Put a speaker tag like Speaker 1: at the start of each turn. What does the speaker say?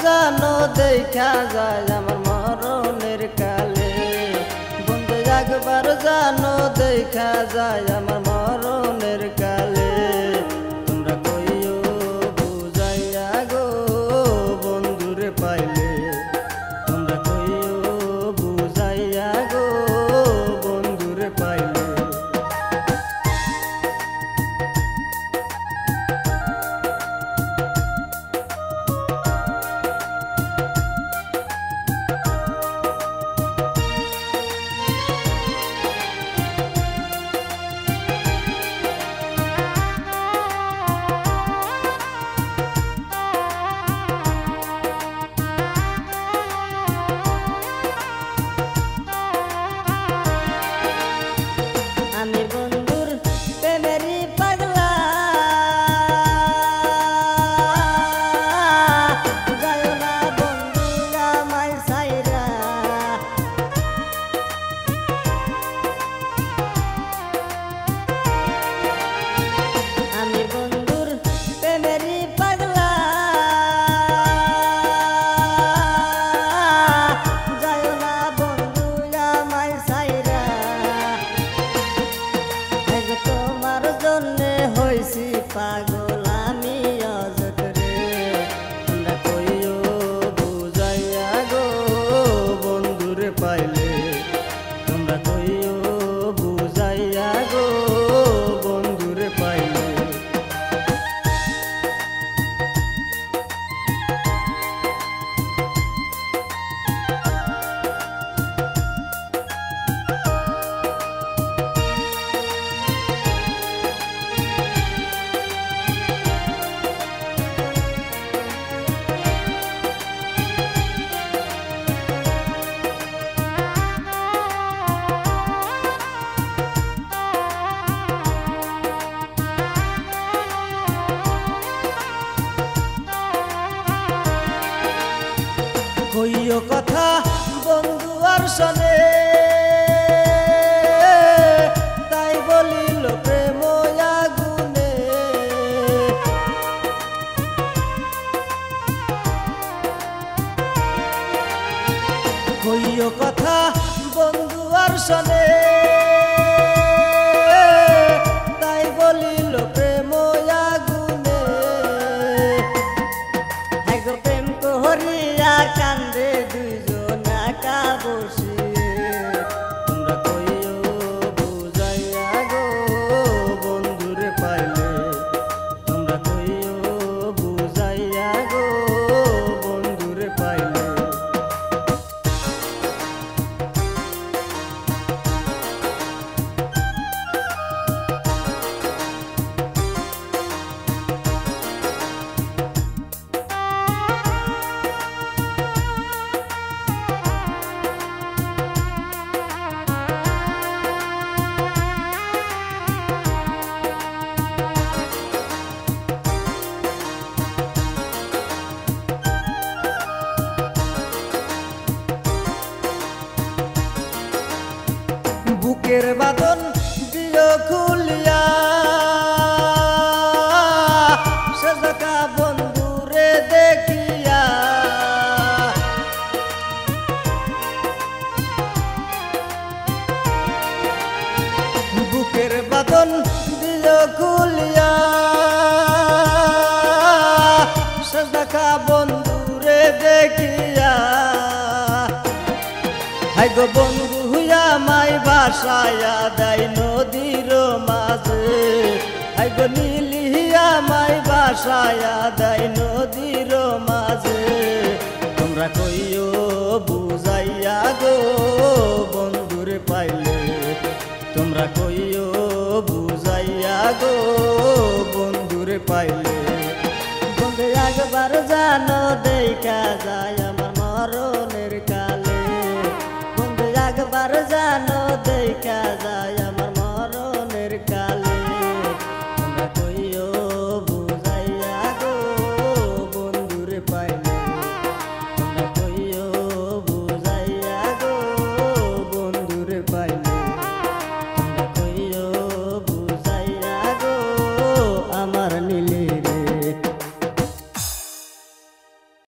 Speaker 1: জানো দেখা যায় আমার মরণের কালে, বন্ধু একবার জানো দেখা যায় আমার মরণের কালে। তোমরা কইও বুঝাইয়া গো বন্ধুরে পাইলে, তোমরা কইও বুঝাইয়া গো বন্ধুরে পাইলে। আমি বন্ধুর প্রেমেরই পাগলা, যাইও না বন্ধু আমায় ছাইরা। আমি বন্ধুর প্রেমেরই পাগলা, যাইও না বন্ধু আমায় ছাইরা। তোমার জন্যে হইছি পাগল আমি অযত্রে, তোমরা কইও বুঝাইয়া গো বন্ধুরে পাইলে, তোমরা কইও বুঝাইয়া গো বন্ধুরে পাইলে। কইও কথা বন্ধু আর শোনে, তাই বলিল প্রেম আগুনে। কইও কথা বন্ধু আর শোনে, তাই বলিল প্রেম আগুনে। একগো প্রেম করিয়া কান্দে দুইজন একা বসিয়ে, তোমরা কইও বুঝাইয়া গো বন্ধুরে পাইলে, তোমরা কইও বুঝাইয়া গো বন্ধুরে পাইলে। বুকের বাঁধন দিও খুলিয়া, সেজকা বন্ধুরে দেখিয়া। বুকের বাঁধন দিও খুলিয়া, সেজকা বন্ধুরে দেখিয়া। হাই গো বন্ধু হুইয়া মাই বাসায়া দেয় নদীর মাঝে, হাই গো নীলিয়া মাই বাসায়া দেয় নদীর মাঝে। তোমরা কইও বুঝাইয়া গো বন্ধুরে পাইলে, তোমরা কইও বুঝাইয়া গো বন্ধুরে পাইলে। বন্ধু একবার জানো দেখা যায় আমার মরণের কালে, একবার জানো